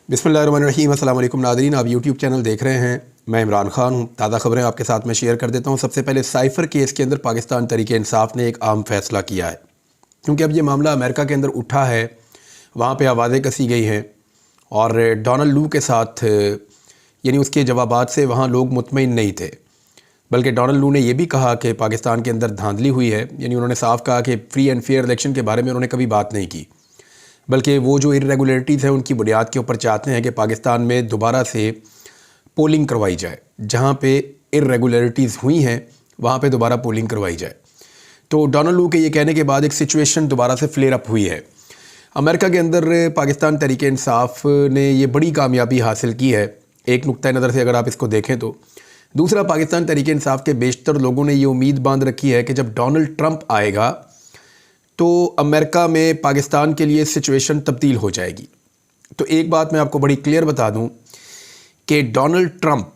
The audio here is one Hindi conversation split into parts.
बिस्मिल्लाहिर्रहमानिर्रहीम। अस्सलाम वालेकुम नाज़रीन, आप यूट्यूब चैनल देख रहे हैं। मैं इमरान खान हूँ। ताज़ा खबरें आपके साथ में शेयर कर देता हूँ। सबसे पहले साइफ़र केस के अंदर पाकिस्तान तहरीक इंसाफ ने एक अहम फ़ैसला किया है, क्योंकि अब ये मामला अमेरिका के अंदर उठा है, वहाँ पे आवाज़ें कसी गई हैं और डोनाल्ड लू के साथ यानी उसके जवाबात से वहाँ लोग मुतमईन नहीं थे। बल्कि डोनाल्ड लू ने यह भी कहा कि पाकिस्तान के अंदर धांधली हुई है। यानी उन्होंने साफ कहा कि फ्री एंड फेयर इलेक्शन के बारे में उन्होंने कभी बात नहीं की, बल्कि वो जो इरेगुलरिटीज़ हैं उनकी बुनियाद के ऊपर चाहते हैं कि पाकिस्तान में दोबारा से पोलिंग करवाई जाए। जहाँ पे इरेगुलरिटीज़ हुई हैं वहाँ पे दोबारा पोलिंग करवाई जाए। तो डोनाल्ड लू के ये कहने के बाद एक सिचुएशन दोबारा से फ्लेयर अप हुई है अमेरिका के अंदर। पाकिस्तान तहरीक इंसाफ ने ये बड़ी कामयाबी हासिल की है एक नुक्ता नज़र से अगर आप इसको देखें तो। दूसरा, पाकिस्तान तहरीक इंसाफ के बेशतर लोगों ने ये उम्मीद बांध रखी है कि जब डोनाल्ड ट्रंप आएगा तो अमेरिका में पाकिस्तान के लिए सिचुएशन तब्दील हो जाएगी। तो एक बात मैं आपको बड़ी क्लियर बता दूं कि डोनाल्ड ट्रंप,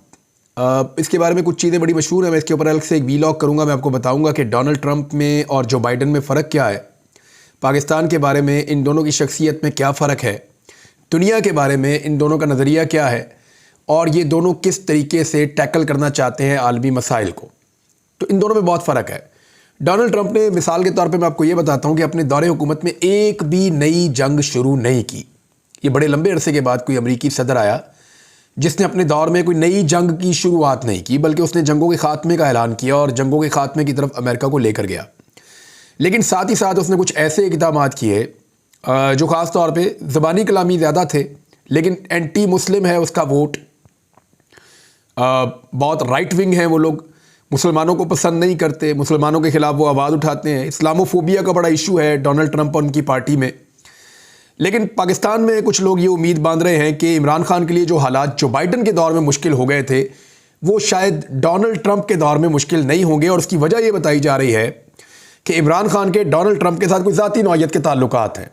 इसके बारे में कुछ चीज़ें बड़ी मशहूर हैं, मैं इसके ऊपर अलग से एक वीलॉग करूंगा। मैं आपको बताऊंगा कि डोनाल्ड ट्रंप में और जो बाइडन में फ़र्क क्या है, पाकिस्तान के बारे में इन दोनों की शख्सियत में क्या फ़र्क है, दुनिया के बारे में इन दोनों का नज़रिया क्या है और ये दोनों किस तरीके से टैकल करना चाहते हैं आलमी मसाइल को। तो इन दोनों में बहुत फ़र्क है। डोनाल्ड ट्रंप ने मिसाल के तौर पे मैं आपको ये बताता हूँ कि अपने दौरे हुकूमत में एक भी नई जंग शुरू नहीं की। ये बड़े लंबे अरसे के बाद कोई अमरीकी सदर आया जिसने अपने दौर में कोई नई जंग की शुरुआत नहीं की, बल्कि उसने जंगों के खात्मे का ऐलान किया और जंगों के खात्मे की तरफ अमेरिका को लेकर गया। लेकिन साथ ही साथ उसने कुछ ऐसे इक़दामात किए जो ख़ास तौर पर ज़बानी कलामी ज़्यादा थे, लेकिन एंटी मुस्लिम है उसका वोट, बहुत राइट विंग है वो लोग, मुसलमानों को पसंद नहीं करते, मुसलमानों के ख़िलाफ़ वो आवाज़ उठाते हैं। इस्लामोफोबिया का बड़ा इशू है डोनाल्ड ट्रंप और उनकी पार्टी में। लेकिन पाकिस्तान में कुछ लोग ये उम्मीद बांध रहे हैं कि इमरान खान के लिए जो हालात जो बाइडन के दौर में मुश्किल हो गए थे वो शायद डोनाल्ड ट्रंप के दौर में मुश्किल नहीं होंगे। और उसकी वजह ये बताई जा रही है कि इमरान खान के डोनाल्ड ट्रंप के साथ कोई ज़ाती नौइयत के ताल्लुकात हैं।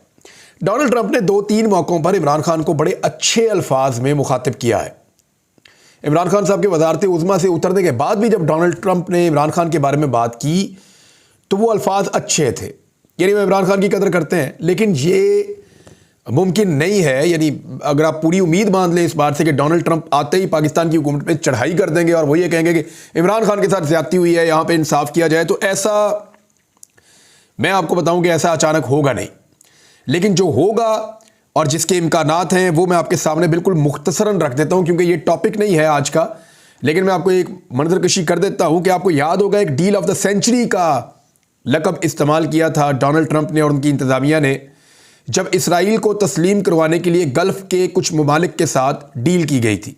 डोनाल्ड ट्रंप ने 2-3 मौक़ों पर इमरान खान को बड़े अच्छे अल्फाज में मुखातिब किया है। इमरान खान साहब के वज़ारत उज़्मा से उतरने के बाद भी जब डोनाल्ड ट्रंप ने इमरान खान के बारे में बात की तो वो अल्फाज अच्छे थे, यानी वो इमरान खान की कदर करते हैं। लेकिन ये मुमकिन नहीं है, यानी अगर आप पूरी उम्मीद बांध लें इस बात से कि डोनाल्ड ट्रंप आते ही पाकिस्तान की हुकूमत पे चढ़ाई कर देंगे और वो ये कहेंगे कि इमरान खान के साथ ज़्यादती हुई है, यहाँ पे इंसाफ किया जाए, तो ऐसा मैं आपको बताऊं कि ऐसा अचानक होगा नहीं। लेकिन जो होगा और जिसके इम्कानात हैं वो मैं आपके सामने बिल्कुल मुख्तसरन रख देता हूं, क्योंकि ये टॉपिक नहीं है आज का। लेकिन मैं आपको एक मंजरकशी कर देता हूं कि आपको याद होगा एक डील ऑफ द सेंचुरी का लक़ब इस्तेमाल किया था डोनाल्ड ट्रंप ने और उनकी इंतज़ामिया ने, जब इसराइल को तस्लीम करवाने के लिए गल्फ़ के कुछ ममालिक के साथ डील की गई थी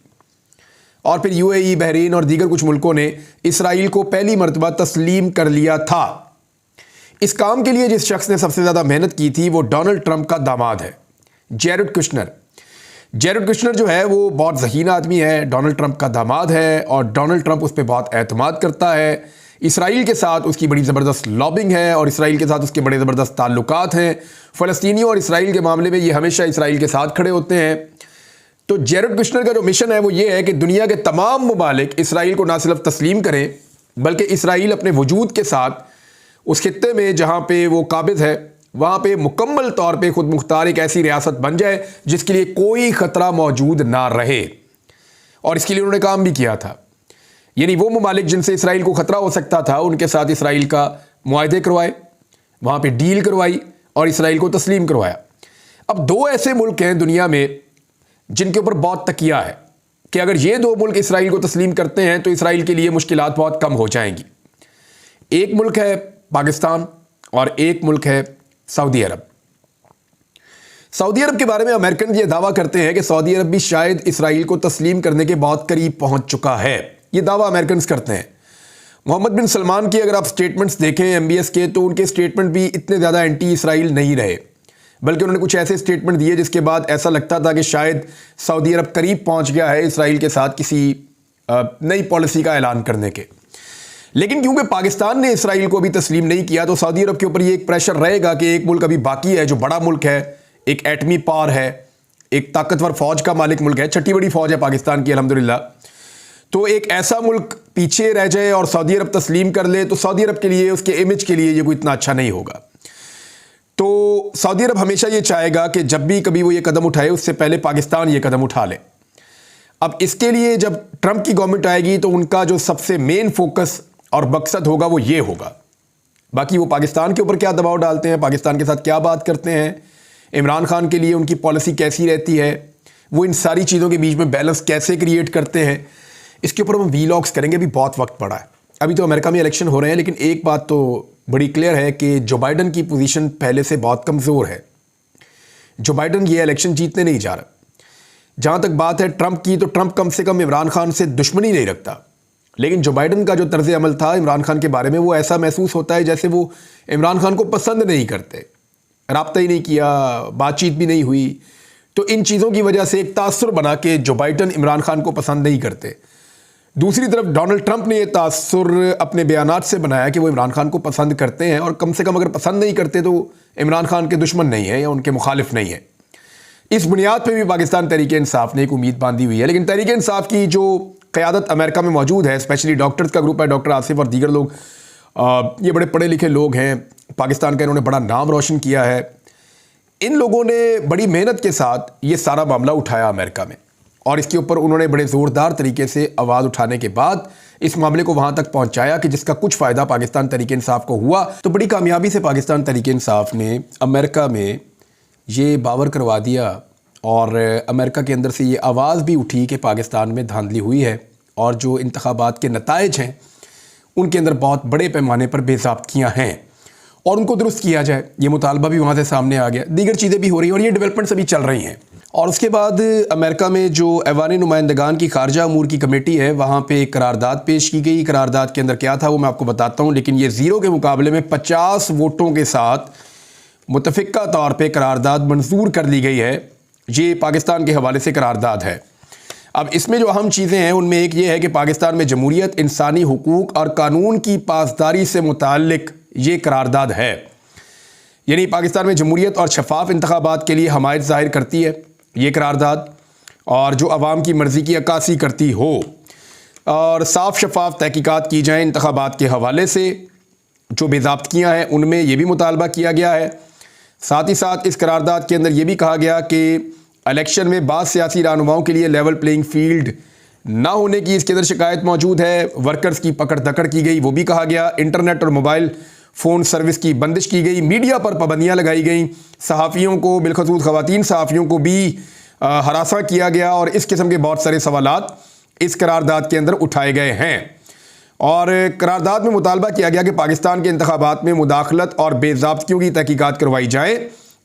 और फिर यूएई, बहरीन और दीगर कुछ मुल्कों ने इसराइल को पहली मरतबा तस्लीम कर लिया था। इस काम के लिए जिस शख्स ने सबसे ज़्यादा मेहनत की थी वो डोनाल्ड ट्रंप का दामाद है, जैरेड कुशनर। जैरेड कुशनर जो है वो बहुत ज़हीन आदमी है, डोनाल्ड ट्रंप का दामाद है और डोनाल्ड ट्रंप उस पर बहुत एतमाद करता है। इसराइल के साथ उसकी बड़ी ज़बरदस्त लॉबिंग है और इसराइल के साथ उसके बड़े ज़बरदस्त ताल्लुकात हैं। फ़लस्तीनियों और इसराइल के मामले में ये हमेशा इसराइल के साथ खड़े होते हैं। तो जैरेड कुशनर का जो मिशन है वो ये है कि दुनिया के तमाम ममालिक इसराइल को ना सिर्फ तस्लीम करें, बल्कि इसराइल अपने वजूद के साथ उस खित्ते में जहाँ पे वो काबिज़ है वहाँ पे मुकम्मल तौर पे खुद मुख्तार एक ऐसी रियासत बन जाए जिसके लिए कोई ख़तरा मौजूद ना रहे। और इसके लिए उन्होंने काम भी किया था, यानी वो ममालिक जिनसे इसराइल को ख़तरा हो सकता था उनके साथ इसराइल का मुआहदे करवाए, वहाँ पे डील करवाई और इसराइल को तस्लीम करवाया। अब 2 ऐसे मुल्क हैं दुनिया में जिनके ऊपर बहुत तकिया है कि अगर ये 2 मुल्क इसराइल को तस्लीम करते हैं तो इसराइल के लिए मुश्किलात बहुत कम हो जाएंगी। एक मुल्क है पाकिस्तान और एक मुल्क है सऊदी अरब। सऊदी अरब के बारे में अमेरिकन ये दावा करते हैं कि सऊदी अरब भी शायद इसराइल को तस्लीम करने के बहुत करीब पहुंच चुका है। ये दावा अमेरिकन करते हैं। मोहम्मद बिन सलमान की अगर आप स्टेटमेंट्स देखें MBS के, तो उनके स्टेटमेंट भी इतने ज़्यादा एंटी इसराइल नहीं रहे, बल्कि उन्होंने कुछ ऐसे स्टेटमेंट दिए जिसके बाद ऐसा लगता था कि शायद सऊदी अरब करीब पहुंच गया है इसराइल के साथ किसी नई पॉलिसी का ऐलान करने के। लेकिन क्योंकि पाकिस्तान ने इसराइल को अभी तस्लीम नहीं किया तो सऊदी अरब के ऊपर ये एक प्रेशर रहेगा कि एक मुल्क अभी बाकी है जो बड़ा मुल्क है, एक एटमी पावर है, एक ताकतवर फौज का मालिक मुल्क है, छठी बड़ी फौज है पाकिस्तान की अल्हम्दुलिल्लाह। तो एक ऐसा मुल्क पीछे रह जाए और सऊदी अरब तस्लीम कर ले तो सऊदी अरब के लिए, उसके इमेज के लिए ये कोई इतना अच्छा नहीं होगा। तो सऊदी अरब हमेशा ये चाहेगा कि जब भी कभी वो ये कदम उठाए उससे पहले पाकिस्तान ये कदम उठा ले। अब इसके लिए जब ट्रंप की गवर्नमेंट आएगी तो उनका जो सबसे मेन फोकस और मकसद होगा वो ये होगा। बाकी वो पाकिस्तान के ऊपर क्या दबाव डालते हैं, पाकिस्तान के साथ क्या बात करते हैं, इमरान खान के लिए उनकी पॉलिसी कैसी रहती है, वो इन सारी चीज़ों के बीच में बैलेंस कैसे क्रिएट करते हैं, इसके ऊपर हम वीलॉग्स करेंगे। अभी बहुत वक्त पड़ा है, अभी तो अमेरिका में इलेक्शन हो रहे हैं, लेकिन एक बात तो बड़ी क्लियर है कि जो बाइडन की पोजीशन पहले से बहुत कमज़ोर है। जो बाइडन ये इलेक्शन जीतने नहीं जा रहा। जहाँ तक बात है ट्रंप की, तो ट्रंप कम से कम इमरान खान से दुश्मनी नहीं रखता, लेकिन जो बाइडन का जो तर्ज अमल था इमरान खान के बारे में, वो ऐसा महसूस होता है जैसे वो इमरान खान को पसंद नहीं करते। राब्ता ही नहीं किया, बातचीत भी नहीं हुई। तो इन चीज़ों की वजह से एक तासुर बना कि जो बाइडन इमरान खान को पसंद नहीं करते। दूसरी तरफ डोनाल्ड ट्रंप ने यह तासुर अपने बयानात से बनाया कि वो इमरान खान को पसंद करते हैं, और कम से कम अगर पसंद नहीं करते तो इमरान खान के दुश्मन नहीं है या उनके मुखालिफ नहीं है। इस बुनियाद पे भी पाकिस्तान तहरीक इंसाफ ने एक उम्मीद बांधी हुई है। लेकिन तहरीक इंसाफ की जो क़यादत अमेरिका में मौजूद है, स्पेशली डॉक्टर्स का ग्रुप है, डॉक्टर आसिफ और दीगर लोग, ये बड़े पढ़े लिखे लोग हैं, पाकिस्तान का इन्होंने बड़ा नाम रोशन किया है। इन लोगों ने बड़ी मेहनत के साथ ये सारा मामला उठाया अमेरिका में, और इसके ऊपर उन्होंने बड़े ज़ोरदार तरीके से आवाज़ उठाने के बाद इस मामले को वहाँ तक पहुँचाया कि जिसका कुछ फ़ायदा पाकिस्तान तहरीक इंसाफ को हुआ। तो बड़ी कामयाबी से पाकिस्तान तहरीक इंसाफ ने अमेरिका में ये बावर करवा दिया, और अमेरिका के अंदर से ये आवाज़ भी उठी कि पाकिस्तान में धांधली हुई है, और जो इंतखाबात के नताइज हैं उनके अंदर बहुत बड़े पैमाने पर बेज़ाब्तियाँ हैं, और उनको दुरुस्त किया जाए। ये मुतालबा भी वहाँ से सामने आ गया। दीगर चीज़ें भी हो रही हैं, और ये डेवलपमेंट्स अभी चल रही हैं। और उसके बाद अमेरिका में जो ऐवान नुमाइंदगान की खारजा अमूर की कमेटी है, वहाँ पे एक करारदाद पेश की गई। करारदाद के अंदर क्या था वो मैं आपको बताता हूँ, लेकिन ये ज़ीरो के मुकाबले में 50 वोटों के साथ मुतफ़िक़ा तौर पे करारदाद मंजूर कर ली गई है। ये पाकिस्तान के हवाले से करारदाद है। अब इसमें जो अहम चीज़ें हैं उनमें एक ये है कि पाकिस्तान में जमहूरियत, इंसानी हुकूक और कानून की पासदारी से मुताल्लिक ये करारदाद है। यानी पाकिस्तान में जमहूरियत और शफाफ इंतखाबात के लिए हमायत ज़ाहिर करती है ये करारदाद, और जो अवाम की मर्ज़ी की अक्कासी करती हो, और साफ़ शफाफ तहकीकात की जाएँ इंतखाबात के हवाले से। जो बेज़ाब्तियाँ हैं उनमें ये भी मुतालबा किया गया है। साथ ही साथ इस करारदाद के अंदर ये भी कहा गया कि इलेक्शन में बाद सियासी रहनुमाओं के लिए लेवल प्लेइंग फील्ड ना होने की इसके अंदर शिकायत मौजूद है। वर्कर्स की पकड़ दकड़ की गई, वो भी कहा गया। इंटरनेट और मोबाइल फ़ोन सर्विस की बंदिश की गई। मीडिया पर पाबंदियाँ लगाई गई। सहाफ़ियों को, बिलखसूस ख़वातीन सहाफ़ियों को भी हरासा किया गया, और इस किस्म के बहुत सारे सवालात इस करारदाद के अंदर उठाए गए हैं। और करारदाद में मुतालबा किया गया कि पाकिस्तान के इंतखाबात में मुदाखलत और बेज़ाब्तियों की तहकीकात करवाई जाए।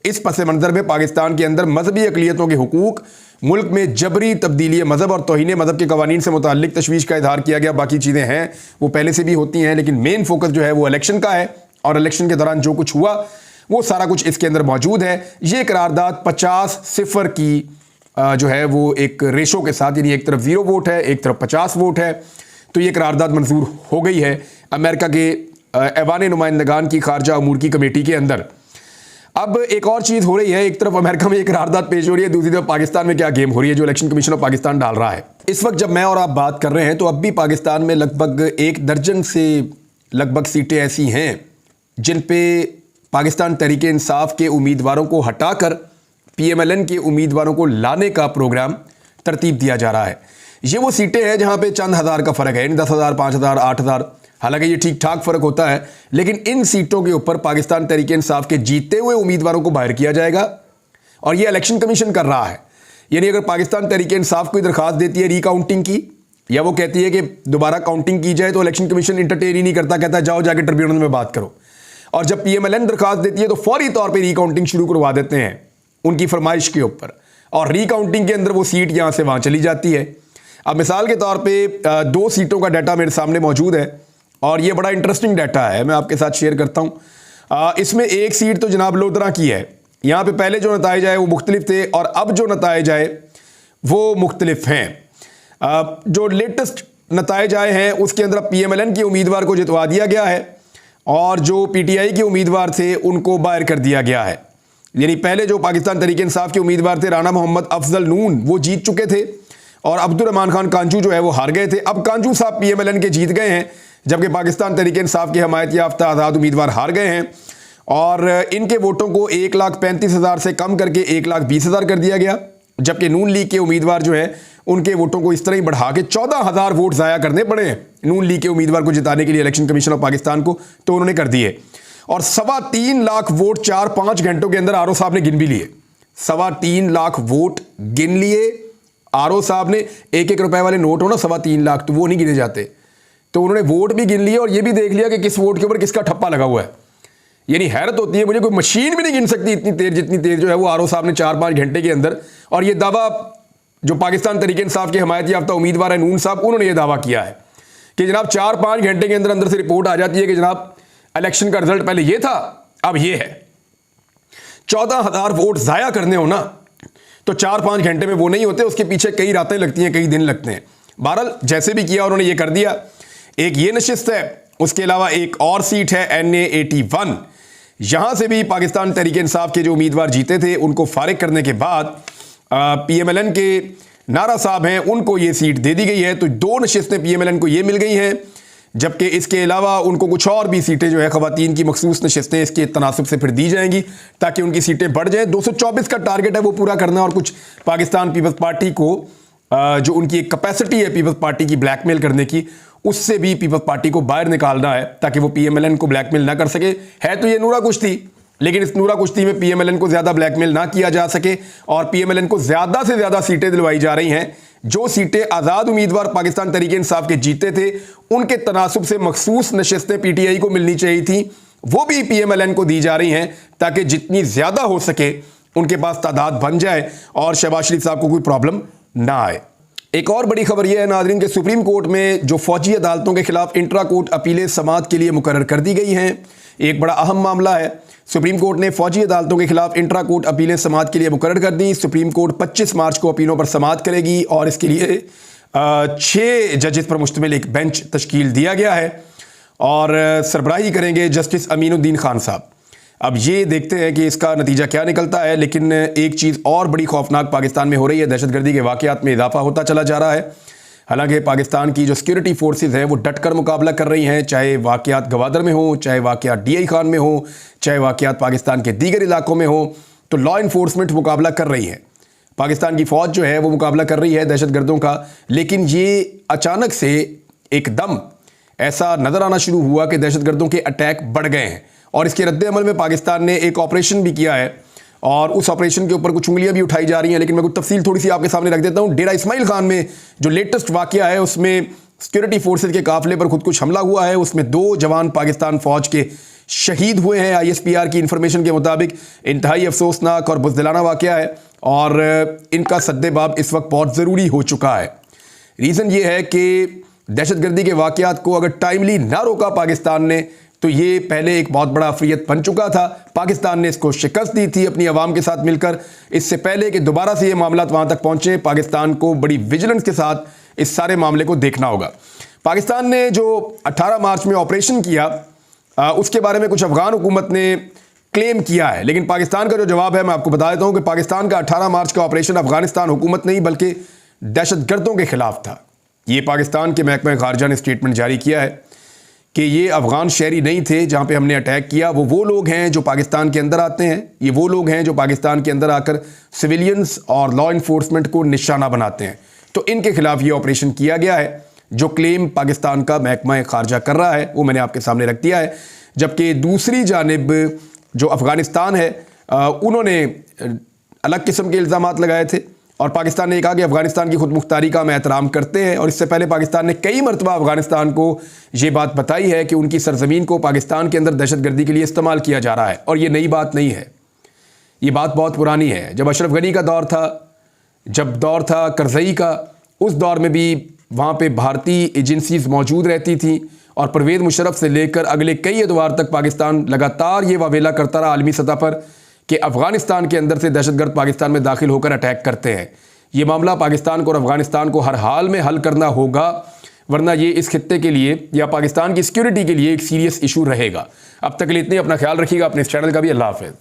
इस पस मंज़र में पाकिस्तान के अंदर मजहबी अक़लियतों के हुकूक, मुल्क में जबरी तब्दीली मज़हब और तौहीन मज़हब के कवानीन से मुताल्लिक़ तशवीश का इज़हार किया गया। बाकी चीज़ें हैं वो पहले से भी होती हैं, लेकिन मेन फोकस जो है वो इलेक्शन का है, और इलेक्शन के दौरान जो कुछ हुआ वो सारा कुछ इसके अंदर मौजूद है। ये करारदाद 50-0 की जो है वो एक रेशो के साथ, यानी एक तरफ 0 वोट है, एक तरफ 50 वोट है। तो ये करारदाद मंजूर हो गई है अमेरिका के ऐवान नुमाइंदगान की खारजा अमूर की कमेटी के अंदर। अब एक और चीज़ हो रही है, एक तरफ अमेरिका में एक करारदाद पेश हो रही है, दूसरी तरफ पाकिस्तान में क्या गेम हो रही है जो इलेक्शन कमीशन ऑफ पाकिस्तान डाल रहा है। इस वक्त जब मैं और आप बात कर रहे हैं तो अब भी पाकिस्तान में लगभग 1 दर्जन से लगभग सीटें ऐसी हैं जिन पे पाकिस्तान तहरीक इंसाफ के उम्मीदवारों को हटाकर PMLN के उम्मीदवारों को लाने का प्रोग्राम तरतीब दिया जा रहा है। ये वो सीटें हैं जहाँ पे चंद हज़ार का फ़र्क है, 10,000, 5,000, 8,000, हालांकि ये ठीक ठाक फ़र्क होता है, लेकिन इन सीटों के ऊपर पाकिस्तान तहरीक इंसाफ के जीते हुए उम्मीदवारों को बाहर किया जाएगा, और ये इलेक्शन कमीशन कर रहा है। यानी अगर पाकिस्तान तहरीक इंसाफ कोई दरख्वास्त देती है रीकाउंटिंग की, या वो कहती है कि दोबारा काउंटिंग की जाए, तो इलेक्शन कमीशन इंटरटेन ही नहीं करता, कहता है जाओ जाके ट्रिब्यूनल में बात करो। और जब PMLN दरख्वास्त देती है तो फौरी तौर पर रीकाउंटिंग शुरू करवा देते हैं उनकी फरमाइश के ऊपर, और रीकाउंटिंग के अंदर वो सीट यहाँ से वहाँ चली जाती है। अब मिसाल के तौर पे 2 सीटों का डाटा मेरे सामने मौजूद है, और ये बड़ा इंटरेस्टिंग डाटा है, मैं आपके साथ शेयर करता हूँ। इसमें एक सीट तो जनाब लोधरा की है। यहाँ पे पहले जो नताइज आए वो मुख्तलिफ थे, और अब जो नताइज आए वो मुख्तलिफ हैं। जो लेटेस्ट नताइज आए हैं उसके अंदर PMLN के उम्मीदवार को जितवा दिया गया है, और जो PTI के उम्मीदवार थे उनको बाहर कर दिया गया है। यानी पहले जो पाकिस्तान तहरीक इंसाफ के उम्मीदवार थे राना मोहम्मद अफजल नून, वो जीत चुके थे, और अब्दुर्रहमान खान कांजू जो है वो हार गए थे। अब कांजू साहब PMLN के जीत गए हैं, जबकि पाकिस्तान तहरीक इंसाफ के हमायत याफ्ता आज़ाद उम्मीदवार हार गए हैं। और इनके वोटों को 1,35,000 से कम करके 1,20,000 कर दिया गया, जबकि नून लीग के उम्मीदवार जो है उनके वोटों को इस तरह ही बढ़ा के 14,000 वोट ज़ाया करने पड़े हैं नून लीग के उम्मीदवार को जिताने के लिए इलेक्शन कमीशन ऑफ पाकिस्तान को, तो उन्होंने कर दिए। और 3.25 लाख वोट 4-5 घंटों के अंदर आरओ साहब ने गिन भी लिए। 3.25 लाख वोट गिन लिए आरओ साहब ने। 1-1 रुपए वाले नोट हो ना 3.25 लाख, तो वो नहीं गिने जाते, तो उन्होंने वोट भी गिन लिए और ये भी देख लिया कि किस वोट के ऊपर किसका ठप्पा लगा हुआ है। यानी हैरत होती है मुझे, कोई मशीन भी नहीं गिन सकती इतनी तेज, जितनी तेज जो है वो आरओ साहब ने 4-5 घंटे के अंदर। और ये दावा जो पाकिस्तान तरीके इंसाफ के हमायत याफ्ता उम्मीदवार है नून साहब, उन्होंने ये दावा किया है कि जनाब 4-5 घंटे के अंदर अंदर से रिपोर्ट आ जाती है कि जनाब इलेक्शन का रिजल्ट पहले ये था, अब ये है। 14,000 वोट जाया करने हो ना तो 4-5 घंटे में वो नहीं होते, उसके पीछे कई रातें लगती हैं, कई दिन लगते हैं। बहरहाल जैसे भी किया उन्होंने ये कर दिया। एक ये नशिस्त है, उसके अलावा एक और सीट है NA 81, यहां से भी पाकिस्तान तहरीक इंसाफ के जो उम्मीदवार जीते थे उनको फारिग करने के बाद PMLN के नारा साहब हैं उनको ये सीट दे दी गई है। तो 2 नशिस्तें PMLN को ये मिल गई हैं, जबकि इसके अलावा उनको कुछ और भी सीटें जो है खवातीन की मखसूस नशिस्तें इसके तनासब से फिर दी जाएंगी ताकि उनकी सीटें बढ़ जाएं। 224 का टारगेट है वो पूरा करना, और कुछ पाकिस्तान पीपल्स पार्टी को जो उनकी एक कैपेसिटी है पीपल्स पार्टी की ब्लैकमेल करने की, उससे भी पीपल्स पार्टी को बाहर निकालना है ताकि वो PMLN को ब्लैकमेल ना कर सके। है तो ये नूरा कुश्ती, लेकिन इस नूरा कुश्ती में PMLN को ज्यादा ब्लैकमेल ना किया जा सके और PMLN को ज्यादा से ज्यादा सीटें दिलवाई जा रही हैं। जो सीटें आजाद उम्मीदवार पाकिस्तान तहरीक इंसाफ के जीते थे उनके तनासुब से मखसूस नशिस्तें PTI को मिलनी चाहिए थी, वो भी PMLN को दी जा रही हैं ताकि जितनी ज्यादा हो सके उनके पास तादाद बन जाए और शहबाज शरीफ साहब को कोई प्रॉब्लम ना आए। एक और बड़ी खबर यह है नाज़रीन के सुप्रीम कोर्ट में जो फौजी अदालतों के खिलाफ इंट्रा कोर्ट अपीलें समाअत के लिए मुकर्रर कर दी गई हैं। एक बड़ा अहम मामला है। सुप्रीम कोर्ट ने फौजी अदालतों के खिलाफ इंट्रा कोर्ट अपीलें समाअत के लिए मुकर्रर कर दी। सुप्रीम कोर्ट 25 मार्च को अपीलों पर समाअत करेगी और इसके लिए 6 जजेस पर मुश्तमिल एक बेंच तश्कील दिया गया है और सरबराही करेंगे जस्टिस अमीनुद्दीन खान साहब। अब ये देखते हैं कि इसका नतीजा क्या निकलता है। लेकिन एक चीज़ और बड़ी खौफनाक पाकिस्तान में हो रही है, दहशतगर्दी के वाक़यात में इजाफा होता चला जा रहा है। हालांकि पाकिस्तान की जो सिक्योरिटी फोर्सेस हैं वो डटकर मुकाबला कर रही हैं, चाहे वाक़यात गवादर में हो, चाहे वाक़यात DI खान में हो, चाहे वाक़यात पाकिस्तान के दीगर इलाकों में हो, तो लॉ इन्फोर्समेंट मुकाबला कर रही है। पाकिस्तान की फ़ौज जो है वो मुकाबला कर रही है दहशतगर्दों का। लेकिन ये अचानक से एकदम ऐसा नज़र आना शुरू हुआ कि दहशतगर्दों के अटैक बढ़ गए हैं और इसके रद्द-ए-अमल में पाकिस्तान ने एक ऑपरेशन भी किया है और उस ऑपरेशन के ऊपर कुछ उंगलियां भी उठाई जा रही हैं। लेकिन मैं कुछ तफसील थोड़ी सी आपके सामने रख देता हूं। डेरा इस्माइल खान में जो लेटेस्ट वाकया है उसमें सिक्योरिटी फोर्सेज के काफिले पर खुद कुछ हमला हुआ है। उसमें 2 जवान पाकिस्तान फौज के शहीद हुए हैं। ISPR की इंफॉर्मेशन के मुताबिक इंतहाई अफसोसनाक और बुज़दिलाना वाकया है और इनका सद्देबाब इस वक्त बहुत ज़रूरी हो चुका है। रीज़न ये है कि दहशतगर्दी के वाकयात को अगर टाइमली ना रोका पाकिस्तान ने तो ये पहले एक बहुत बड़ा अफरियत बन चुका था। पाकिस्तान ने इसको शिकस्त दी थी अपनी आवाम के साथ मिलकर। इससे पहले कि दोबारा से ये मामला वहाँ तक पहुँचे, पाकिस्तान को बड़ी विजिलेंस के साथ इस सारे मामले को देखना होगा। पाकिस्तान ने जो 18 मार्च में ऑपरेशन किया उसके बारे में कुछ अफगान हुकूमत ने क्लेम किया है, लेकिन पाकिस्तान का जो जवाब है मैं आपको बता देता हूँ कि पाकिस्तान का 18 मार्च का ऑपरेशन अफगानिस्तान हुकूमत नहीं बल्कि दहशतगर्दों के खिलाफ था। ये पाकिस्तान के महकमा खारजा ने स्टेटमेंट जारी किया है कि ये अफगान शहरी नहीं थे जहाँ पे हमने अटैक किया। वो लोग हैं जो पाकिस्तान के अंदर आते हैं, ये वो लोग हैं जो पाकिस्तान के अंदर आकर सिविलियंस और लॉ इन्फोर्समेंट को निशाना बनाते हैं। तो इनके खिलाफ ये ऑपरेशन किया गया है। जो क्लेम पाकिस्तान का महकमा खारजा कर रहा है वो मैंने आपके सामने रख दिया है। जबकि दूसरी जानिब जो अफगानिस्तान है उन्होंने अलग किस्म के इल्ज़ामात लगाए थे और पाकिस्तान ने कहा कि अफगानिस्तान की खुद मुख्तारी का हम एहतराम करते हैं। और इससे पहले पाकिस्तान ने कई मरतबा अफगानिस्तान को ये बात बताई है कि उनकी सरजमीन को पाकिस्तान के अंदर दहशतगर्दी के लिए इस्तेमाल किया जा रहा है। और ये नई बात नहीं है, ये बात बहुत पुरानी है। जब अशरफ गनी का दौर था, जब दौर था करज़ई का, उस दौर में भी वहाँ पे भारतीय एजेंसीज मौजूद रहती थी और परवेज़ मुशर्रफ से लेकर अगले कई अदवार तक पाकिस्तान लगातार ये वावेला करता रहा आलमी सतह पर कि अफगानिस्तान के अंदर से दहशतगर्द पाकिस्तान में दाखिल होकर अटैक करते हैं। ये मामला पाकिस्तान को और अफगानिस्तान को हर हाल में हल करना होगा, वरना ये इस खित्ते के लिए या पाकिस्तान की सिक्योरिटी के लिए एक सीरियस इशू रहेगा। अब तक के लिए इतनी, अपना ख्याल रखिएगा, अपने इस चैनल का भी। अल्लाह हाफ़िज़।